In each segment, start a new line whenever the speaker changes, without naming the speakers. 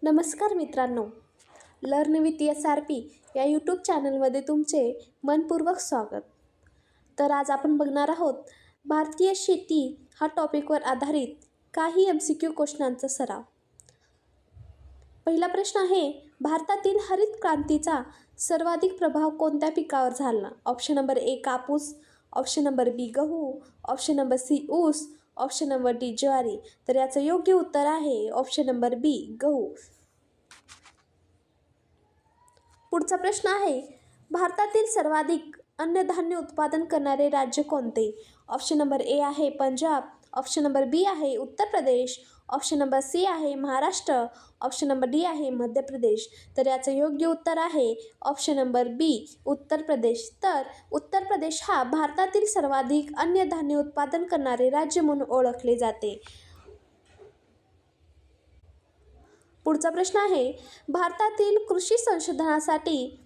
नमस्कार मित्रांनो, learn with SRP या यूट्यूब चॅनलमध्ये तुमचे मनपूर्वक स्वागत. तर आज आपण बघणार आहोत भारतीय शेती हा टॉपिकवर आधारित काही MCQ क्वेश्चनांचा सराव. पहिला प्रश्न आहे, भारतातील हरित क्रांतीचा सर्वाधिक प्रभाव कोणत्या पिकावर झाला? ऑप्शन नंबर A कापूस, ऑप्शन नंबर B गहू, ऑप्शन नंबर C ऊस, ऑप्शन नंबर D ज्वारी. तर याचं योग्य उत्तर आहे ऑप्शन नंबर B गहू. पुढचा प्रश्न आहे, भारतातील सर्वाधिक अन्नधान्य उत्पादन करणारे राज्य कोणते? ऑप्शन नंबर A आहे पंजाब, ऑप्शन नंबर B आहे Uttar Pradesh, option number C आहे महाराष्ट्र, ऑप्शन नंबर D आहे मध्य प्रदेश. तर याचं योग्य उत्तर आहे option number B Uttar Pradesh. तर उत्तर प्रदेश हा भारतातील सर्वाधिक अन्नधान्य उत्पादन करणारे राज्य म्हणून ओळखले जाते. पुढचा प्रश्न आहे, भारतातील कृषी संशोधनासाठी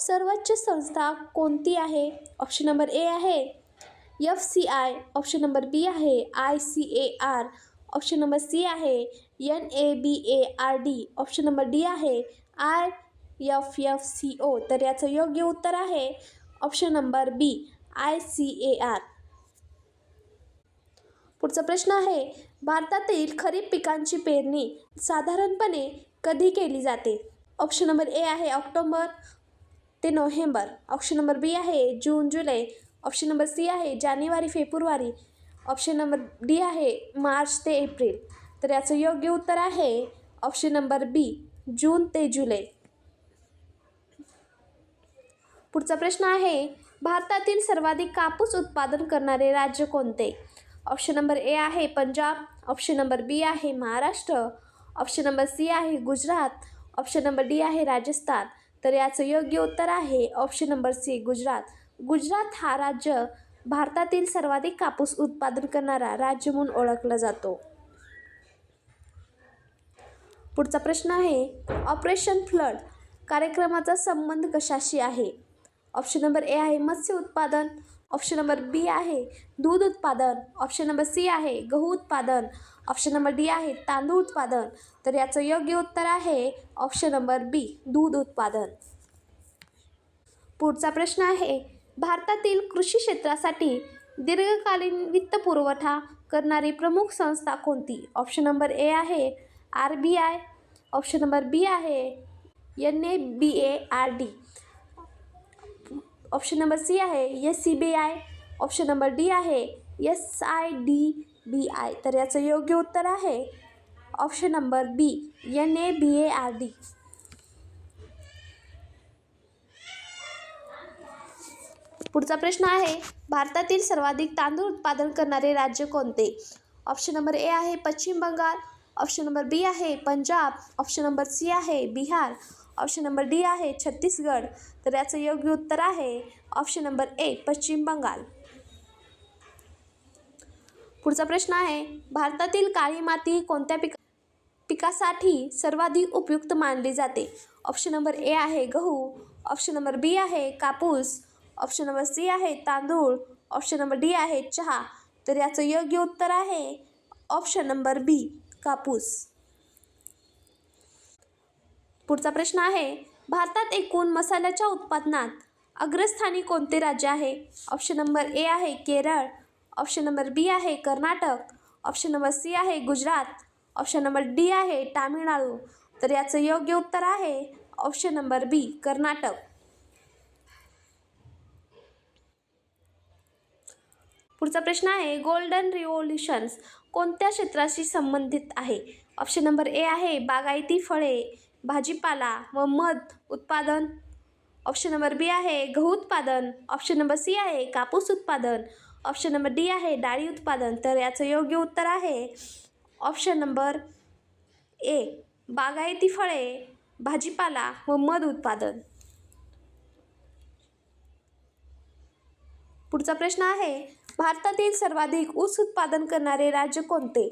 सर्वोच्च संस्था कोणती आहे? ऑप्शन नंबर A आहे FCI, ऑप्शन नंबर B आहे ICAR, ऑप्शन नंबर C आहे NABARD, ऑप्शन नंबर D आहे IFFCO. तर याचं योग्य उत्तर आहे ऑप्शन नंबर B ICAR. पुढचा प्रश्न आहे, भारतातील खरीप पिकांची पेरणी साधारणपणे कधी केली जाते? ऑप्शन नंबर A आहे ऑक्टोबर ते नोव्हेंबर, ऑप्शन नंबर B आहे जून जुलै, ऑप्शन नंबर C आहे जानेवारी फेब्रुवारी, ऑप्शन नंबर D आहे मार्च ते एप्रिल. तर याचं योग्य उत्तर आहे ऑप्शन नंबर B जून ते जुलै. पुढचा प्रश्न आहे, भारतातील सर्वाधिक कापूस उत्पादन करणारे राज्य कोणते? ऑप्शन नंबर A आहे पंजाब, ऑप्शन नंबर B आहे महाराष्ट्र, ऑप्शन नंबर C आहे गुजरात, ऑप्शन नंबर D आहे राजस्थान. तर याचं योग्य उत्तर आहे option number C Gujarat. Gujarat हा राज्य भारतातील सर्वाधिक कापूस उत्पादन करणारा राज्य म्हणून ओळखला जातो. पुढचा प्रश्न आहे, ऑपरेशन फ्लड कार्यक्रमाचा संबंध कशाशी आहे? ऑप्शन नंबर A आहे मत्स्य उत्पादन, ऑप्शन नंबर B आहे दूध उत्पादन, ऑप्शन नंबर C आहे गहू उत्पादन, ऑप्शन नंबर D आहे तांदूळ उत्पादन. तर याचं योग्य उत्तर आहे ऑप्शन नंबर B दूध उत्पादन. पुढचा प्रश्न आहे, भारतातील कृषी क्षेत्रासाठी दीर्घकालीन वित्त पुरवठा करणारी प्रमुख संस्था कोणती? ऑप्शन नंबर A आहे RBI, ऑप्शन नंबर B आहे NABARD, ऑप्शन नंबर C आहे SCBI, ऑप्शन नंबर D आहे SIDBI. तर याचं योग्य उत्तर आहे ऑप्शन नंबर B NABARD. पुढचा प्रश्न आहे, भारतातील सर्वाधिक तांदूळ उत्पादन करणारे राज्य कोणते? ऑप्शन नंबर A आहे पश्चिम बंगाल, ऑप्शन नंबर B आहे पंजाब, ऑप्शन नंबर C आहे बिहार, ऑप्शन नंबर D आहे छत्तीसगड. तर याचं योग्य उत्तर आहे ऑप्शन नंबर A पश्चिम बंगाल. पुढचा प्रश्न आहे, भारतातील काळी माती कोणत्या पिकासाठी सर्वाधिक उपयुक्त मानली जाते? ऑप्शन नंबर A आहे गहू, ऑप्शन नंबर B आहे कापूस, ऑप्शन नंबर C आहे तांदूळ, ऑप्शन नंबर D आहे चहा. तर याचं योग्य उत्तर आहे ऑप्शन नंबर B कापूस. पुढचा प्रश्न आहे, भारतात एकूण मसाल्याच्या उत्पादनात अग्रस्थानी कोणते राज्य आहे? ऑप्शन नंबर A आहे केरळ, ऑप्शन नंबर B आहे कर्नाटक, ऑप्शन नंबर C आहे गुजरात, ऑप्शन नंबर D आहे तामिळनाडू. तर याचं योग्य उत्तर आहे ऑप्शन नंबर B कर्नाटक. पुढचा प्रश्न आहे, गोल्डन रिव्होल्यूशन कोणत्या क्षेत्राशी संबंधित आहे? ऑप्शन नंबर A आहे बागायती फळे, भाजीपाला व मध उत्पादन, ऑप्शन नंबर B आहे गहू उत्पादन, ऑप्शन नंबर C आहे कापूस उत्पादन, ऑप्शन नंबर D आहे डाळी उत्पादन. तर याचं योग्य उत्तर आहे ऑप्शन नंबर A बागायती फळे, भाजीपाला व मध उत्पादन. पुढचा प्रश्न आहे, भारतातील सर्वाधिक ऊस उत्पादन करणारे राज्य कोणते?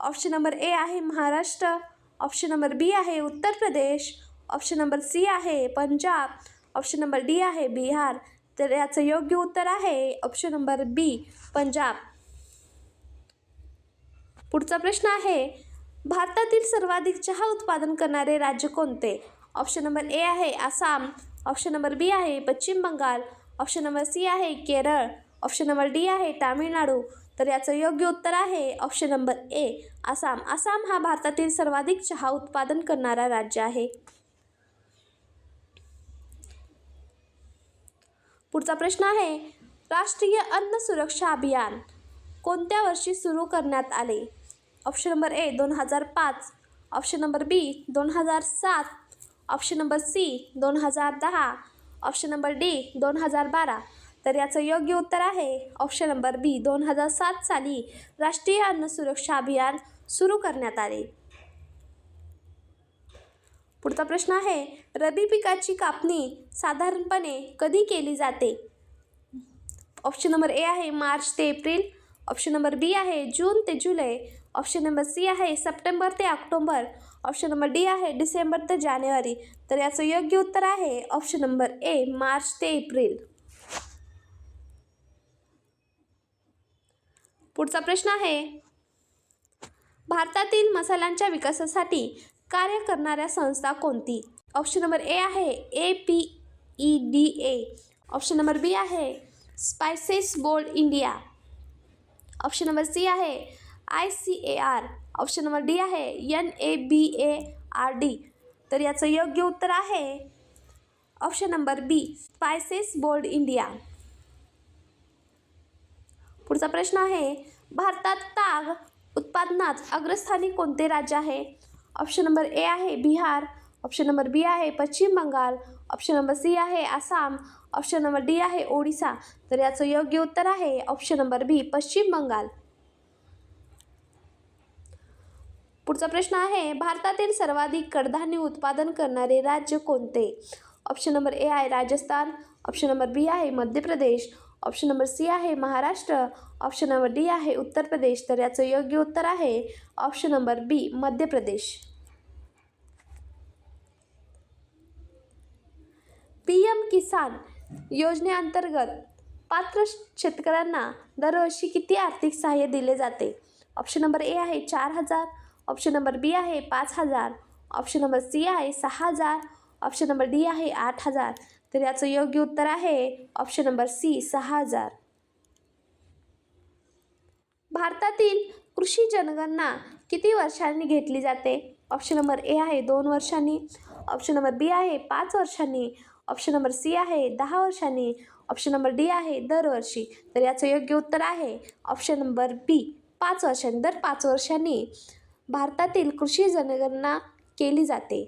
ऑप्शन नंबर A आहे महाराष्ट्र, ऑप्शन नंबर B आहे Uttar Pradesh, option number C आहे पंजाब, ऑप्शन नंबर D आहे बिहार. तर याचं योग्य उत्तर आहे ऑप्शन नंबर B पंजाब. पुढचा प्रश्न आहे, भारतातील सर्वाधिक चहा उत्पादन करणारे राज्य कोणते? ऑप्शन नंबर ए आहे आसाम, ऑप्शन नंबर बी आहे पश्चिम बंगाल, ऑप्शन नंबर सी आहे केरळ, ऑप्शन नंबर डी आहे तामिळनाडू. तर याचं योग्य उत्तर आहे ऑप्शन नंबर ए आसाम. आसाम हा भारतातील सर्वाधिक चहा उत्पादन करणारा राज्य आहे. पुढचा प्रश्न आहे, राष्ट्रीय अन्न सुरक्षा अभियान कोणत्या वर्षी सुरू करण्यात आले? Option number A 2005, option number B 2007, option number C 2010, option number D 2012. तर याचं योग्य उत्तर आहे ऑप्शन नंबर बी 2007 साली राष्ट्रीय अन्न सुरक्षा अभियान सुरू करण्यात आले. पुढचा प्रश्न आहे, रब्बी पिकाची कापणी साधारणपणे कधी केली जाते? ऑप्शन नंबर ए आहे मार्च ते एप्रिल, ऑप्शन नंबर बी आहे जून ते जुलै, ऑप्शन नंबर सी आहे सप्टेंबर ते ऑक्टोबर, ऑप्शन नंबर डी आहे डिसेंबर ते जानेवारी. तर याचं योग्य उत्तर आहे ऑप्शन नंबर ए मार्च ते एप्रिल. पुढचा प्रश्न आहे, भारतातील मसाल्यांच्या विकासासाठी कार्य करणाऱ्या संस्था कोणती? ऑप्शन नंबर ए आहे APEDA, ऑप्शन नंबर बी आहे spices board India, option number C आहे ICAR, ऑप्शन नंबर डी आहे NABARD. तर याचं योग्य उत्तर आहे option number B spices board India. पुढचा प्रश्न आहे, भारतात ताग उत्पादनात अग्रस्थानी कोणते राज्य आहे? ऑप्शन नंबर ए आहे बिहार, ऑप्शन नंबर बी आहे पश्चिम बंगाल, ऑप्शन नंबर सी आहे आसाम, ऑप्शन नंबर डी आहे ओडिसा. तर याचं योग्य उत्तर आहे ऑप्शन नंबर बी पश्चिम बंगाल. पुढचा प्रश्न आहे, भारतातील सर्वाधिक कडधान्य उत्पादन करणारे राज्य कोणते? ऑप्शन नंबर ए आहे राजस्थान, ऑप्शन नंबर बी आहे Madhya Pradesh, option number C आहे महाराष्ट्र, ऑप्शन नंबर डी आहे उत्तर प्रदेश. तर याचं योग्य उत्तर आहे ऑप्शन नंबर बी मध्य प्रदेश. PM किसान योजनेअंतर्गत पात्र शेतकऱ्यांना दरवर्षी किती आर्थिक सहाय्य दिले जाते? ऑप्शन नंबर ए आहे 4,000, ऑप्शन नंबर बी आहे 5,000, ऑप्शन नंबर सी आहे 6,000, ऑप्शन नंबर डी आहे 8,000. तर याचं योग्य उत्तर आहे ऑप्शन नंबर सी 6,000. भारतातील कृषी जनगणना किती वर्षांनी घेतली जाते? ऑप्शन नंबर ए आहे 2 वर्षांनी, ऑप्शन नंबर बी आहे 5 वर्षांनी, ऑप्शन नंबर सी आहे 10 वर्षांनी, ऑप्शन नंबर डी आहे दरवर्षी. तर याचं योग्य उत्तर आहे ऑप्शन नंबर बी 5 वर्षांनी. दर 5 वर्षांनी भारतातील कृषी जनगणना केली जाते.